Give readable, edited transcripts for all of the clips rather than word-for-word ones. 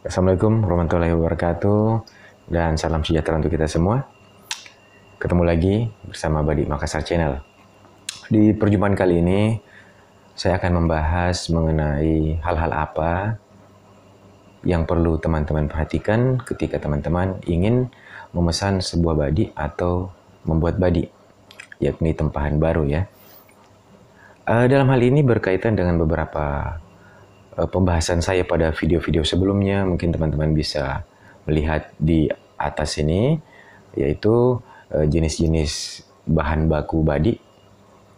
Assalamualaikum warahmatullahi wabarakatuh dan salam sejahtera untuk kita semua. Ketemu lagi bersama Badi Makassar Channel. Di perjumpaan kali ini saya akan membahas mengenai hal-hal apa yang perlu teman-teman perhatikan ketika teman-teman ingin memesan sebuah badi atau membuat badi, yakni tempahan baru ya. Dalam hal ini berkaitan dengan beberapa pembahasan saya pada video-video sebelumnya. Mungkin teman-teman bisa melihat di atas ini, yaitu jenis-jenis bahan baku badi,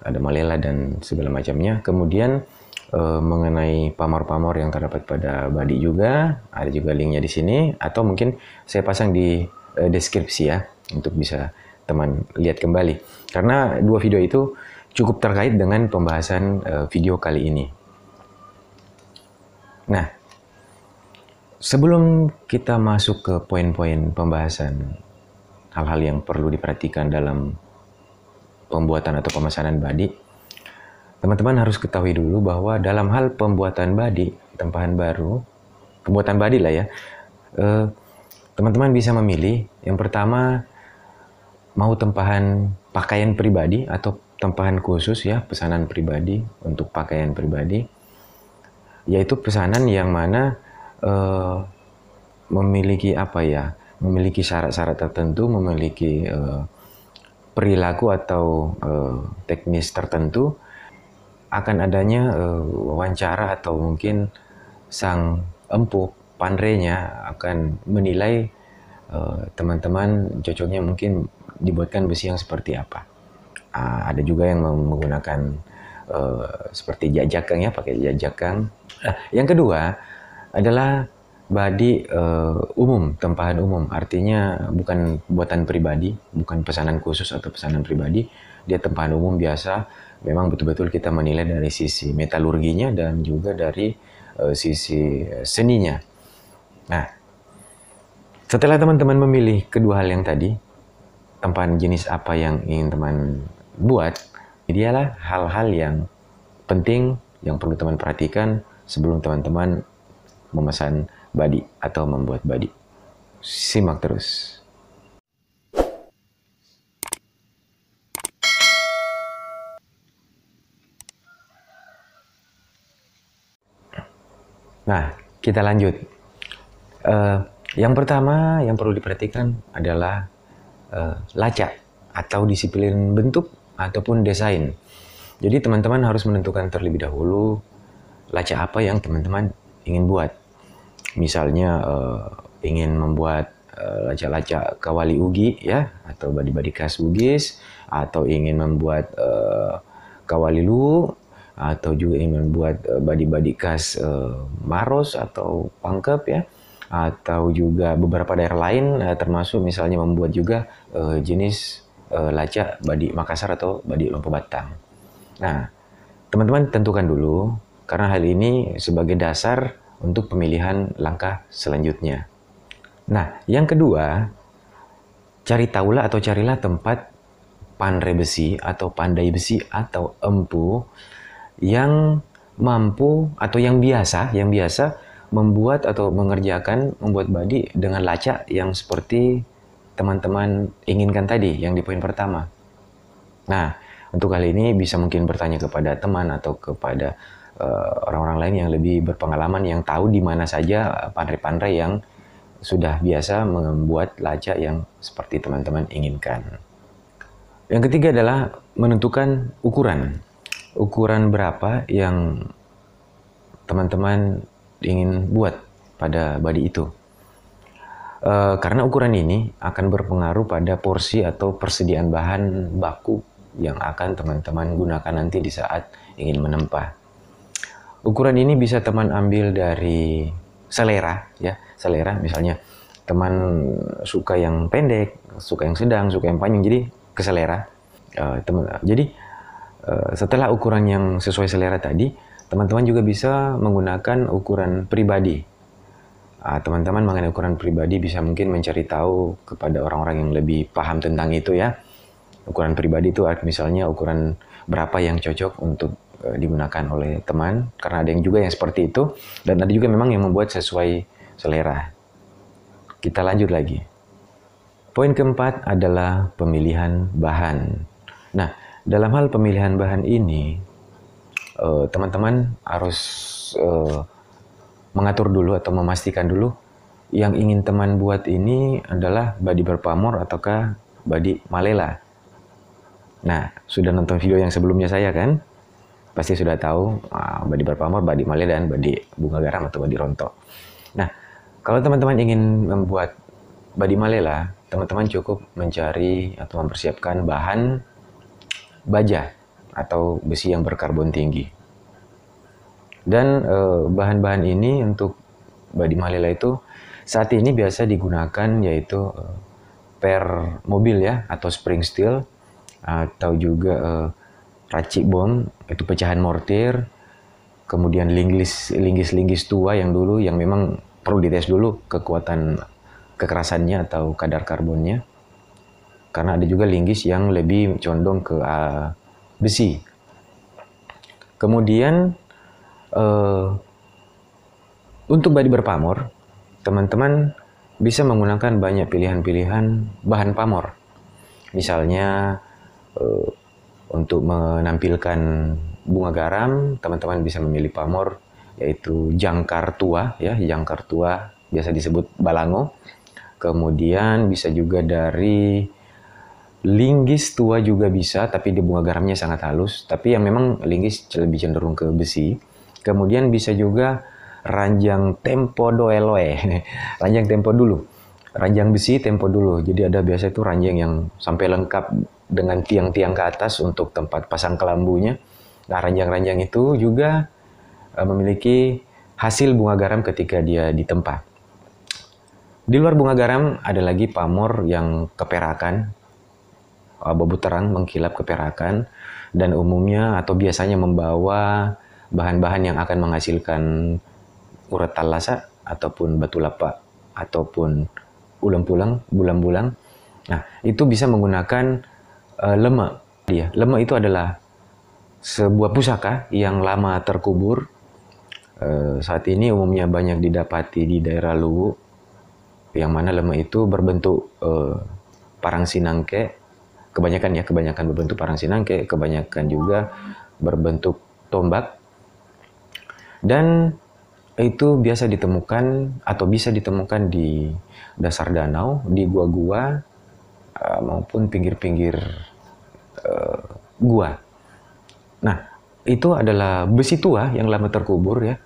ada malela dan segala macamnya. Kemudian mengenai pamor-pamor yang terdapat pada badi juga, ada juga linknya di sini, atau mungkin saya pasang di deskripsi ya, untuk bisa teman lihat kembali. Karena dua video itu cukup terkait dengan pembahasan video kali ini. Nah, sebelum kita masuk ke poin-poin pembahasan hal-hal yang perlu diperhatikan dalam pembuatan atau pemesanan badi, teman-teman harus ketahui dulu bahwa dalam hal pembuatan badi, tempahan baru, pembuatan badi lah ya, teman-teman bisa memilih. Yang pertama, mau tempahan pakaian pribadi atau tempahan khusus ya, pesanan pribadi untuk pakaian pribadi, yaitu pesanan yang mana memiliki memiliki syarat-syarat tertentu, memiliki perilaku atau teknis tertentu, akan adanya wawancara atau mungkin sang empu pandrenya akan menilai teman-teman cocoknya mungkin dibuatkan besi yang seperti apa. Ada juga yang menggunakan seperti jajakang ya, pakai jajakang. Yang kedua adalah badi umum, tempahan umum. Artinya bukan buatan pribadi, bukan pesanan khusus atau pesanan pribadi. Dia tempahan umum biasa. Memang betul-betul kita menilai dari sisi metalurginya dan juga dari sisi seninya. Nah, setelah teman-teman memilih kedua hal yang tadi, tempahan jenis apa yang ingin teman buat, idealah hal-hal yang penting yang perlu teman perhatikan sebelum teman-teman memesan badi atau membuat badi. Simak terus. Nah, kita lanjut. Yang pertama yang perlu diperhatikan adalah lacak atau disiplin bentuk ataupun desain. Jadi teman-teman harus menentukan terlebih dahulu lacak apa yang teman-teman ingin buat. Misalnya ingin membuat lacak-lacak kawali ugi ya, atau badi-badi khas Bugis, atau ingin membuat kawali lu, atau juga ingin membuat badi-badi khas Maros atau Pangkep ya, atau juga beberapa daerah lain, termasuk misalnya membuat juga jenis lacak badi Makassar atau badi Lompok Batang. Nah, teman-teman tentukan dulu, karena hal ini sebagai dasar untuk pemilihan langkah selanjutnya. Nah, yang kedua, cari tahulah atau carilah tempat pandai besi atau pandai besi atau empu yang mampu atau yang biasa membuat atau membuat badi dengan lacak yang seperti teman-teman inginkan tadi yang di poin pertama. Nah, untuk hal ini bisa mungkin bertanya kepada teman atau kepada orang-orang lain yang lebih berpengalaman, yang tahu di mana saja pandai-pandai yang sudah biasa membuat lacak yang seperti teman-teman inginkan. Yang ketiga adalah menentukan ukuran. Ukuran berapa yang teman-teman ingin buat pada badi itu. Karena ukuran ini akan berpengaruh pada porsi atau persediaan bahan baku yang akan teman-teman gunakan nanti di saat ingin menempa. Ukuran ini bisa teman ambil dari selera ya, selera misalnya teman suka yang pendek, suka yang sedang, suka yang panjang, jadi ke selera. Jadi setelah ukuran yang sesuai selera tadi, teman-teman juga bisa menggunakan ukuran pribadi. Teman-teman mengenai ukuran pribadi bisa mungkin mencari tahu kepada orang-orang yang lebih paham tentang itu ya. Ukuran pribadi itu misalnya ukuran berapa yang cocok untuk digunakan oleh teman, karena ada yang juga yang seperti itu, dan ada juga memang yang membuat sesuai selera. Kita lanjut lagi. Poin keempat adalah pemilihan bahan. Nah, dalam hal pemilihan bahan ini, teman-teman harus mengatur dulu atau memastikan dulu yang ingin teman buat ini adalah body berpamor ataukah body malela. Nah, sudah nonton video yang sebelumnya saya kan? Pasti sudah tahu body berpamor, body malela, dan body bunga garam atau body rontok. Nah, kalau teman-teman ingin membuat body malela, teman-teman cukup mencari atau mempersiapkan bahan baja atau besi yang berkarbon tinggi. Dan bahan-bahan ini untuk body malela itu saat ini biasa digunakan yaitu per mobil ya, atau spring steel, atau juga racik bom, itu pecahan mortir, kemudian linggis tua yang dulu yang memang perlu dites dulu kekuatan kekerasannya atau kadar karbonnya, karena ada juga linggis yang lebih condong ke besi. Kemudian untuk body berpamor, teman-teman bisa menggunakan banyak pilihan-pilihan bahan pamor. Misalnya untuk menampilkan bunga garam, teman-teman bisa memilih pamor yaitu jangkar tua ya, jangkar tua biasa disebut balango. Kemudian bisa juga dari linggis tua juga bisa, tapi di bunga garamnya sangat halus, tapi yang memang linggis lebih cenderung ke besi. Kemudian bisa juga ranjang tempo doeloe, ranjang tempo dulu, ranjang besi tempo dulu. Jadi ada biasa itu ranjang yang sampai lengkap dengan tiang-tiang ke atas untuk tempat pasang kelambunya. Nah, ranjang-ranjang itu juga memiliki hasil bunga garam ketika dia ditempa. Di luar bunga garam ada lagi pamor yang keperakan, abu terang mengkilap keperakan, dan umumnya atau biasanya membawa bahan-bahan yang akan menghasilkan urat talasa ataupun batu lapa ataupun bulang-bulang. Nah, itu bisa menggunakan lemak. Lemak itu adalah sebuah pusaka yang lama terkubur. Saat ini umumnya banyak didapati di daerah Luwu, yang mana lemak itu berbentuk parang sinangke. Kebanyakan berbentuk parang sinangke, kebanyakan juga berbentuk tombak. Dan itu biasa ditemukan atau bisa ditemukan di dasar danau, di gua-gua maupun pinggir-pinggir gua. Nah, itu adalah besi tua yang lama terkubur ya.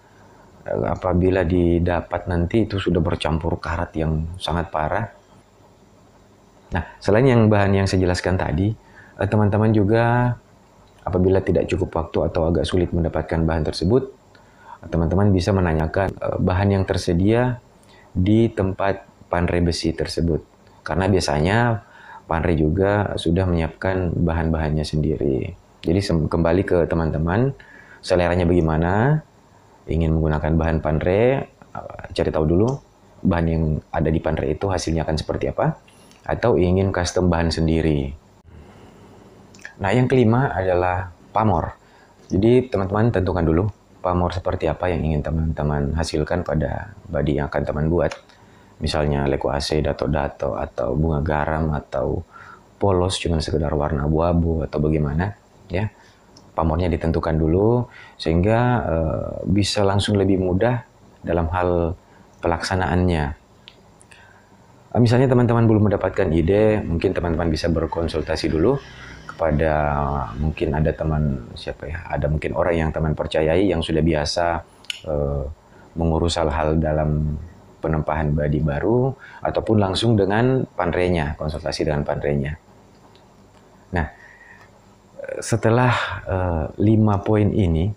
Apabila didapat nanti itu sudah bercampur karat yang sangat parah. Nah, selain yang bahan yang saya jelaskan tadi, teman-teman juga apabila tidak cukup waktu atau agak sulit mendapatkan bahan tersebut, teman-teman bisa menanyakan bahan yang tersedia di tempat panre besi tersebut. Karena biasanya panre juga sudah menyiapkan bahan-bahannya sendiri. Jadi kembali ke teman-teman, seleranya bagaimana, ingin menggunakan bahan panre, cari tahu dulu bahan yang ada di panre itu hasilnya akan seperti apa, atau ingin custom bahan sendiri. Nah, yang kelima adalah pamor. Jadi teman-teman tentukan dulu pamor seperti apa yang ingin teman-teman hasilkan pada body yang akan teman buat. Misalnya lekuase, dato-dato, atau bunga garam, atau polos cuma sekedar warna abu-abu, atau bagaimana ya. Pamornya ditentukan dulu sehingga bisa langsung lebih mudah dalam hal pelaksanaannya. Misalnya teman-teman belum mendapatkan ide, mungkin teman-teman bisa berkonsultasi dulu kepada mungkin ada teman ada mungkin orang yang teman percayai yang sudah biasa mengurus hal-hal dalam penempahan body baru, ataupun langsung dengan panrenya, konsultasi dengan panrenya. Nah, setelah 5 poin ini,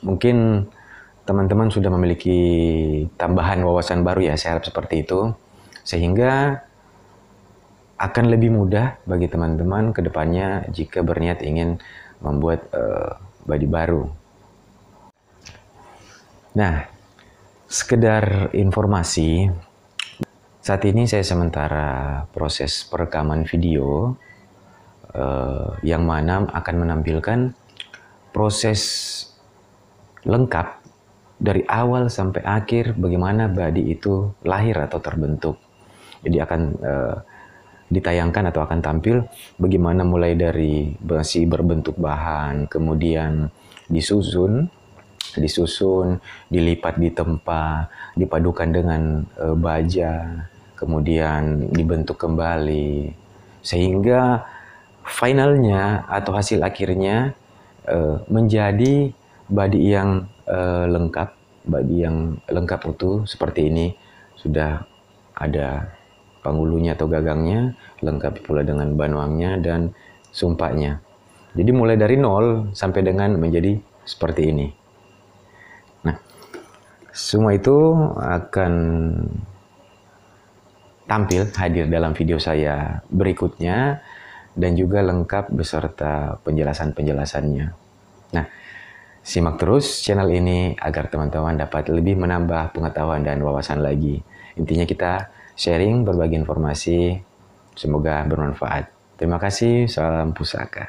mungkin teman-teman sudah memiliki tambahan wawasan baru ya, saya harap seperti itu. Sehingga akan lebih mudah bagi teman-teman ke depannya jika berniat ingin membuat body baru. Nah, sekedar informasi, saat ini saya sementara proses perekaman video yang mana akan menampilkan proses lengkap dari awal sampai akhir bagaimana body itu lahir atau terbentuk. Jadi akan ditayangkan atau akan tampil bagaimana mulai dari masih berbentuk bahan, kemudian disusun, dilipat di tempat, dipadukan dengan baja, kemudian dibentuk kembali, sehingga finalnya atau hasil akhirnya menjadi body yang lengkap utuh seperti ini. Sudah ada panggulunya atau gagangnya, lengkap pula dengan banwangnya dan sumpahnya. Jadi mulai dari nol sampai dengan menjadi seperti ini. Nah, semua itu akan tampil hadir dalam video saya berikutnya dan juga lengkap beserta penjelasan-penjelasannya. Nah, simak terus channel ini agar teman-teman dapat lebih menambah pengetahuan dan wawasan lagi. Intinya kita sharing berbagi informasi, semoga bermanfaat. Terima kasih, salam pusaka.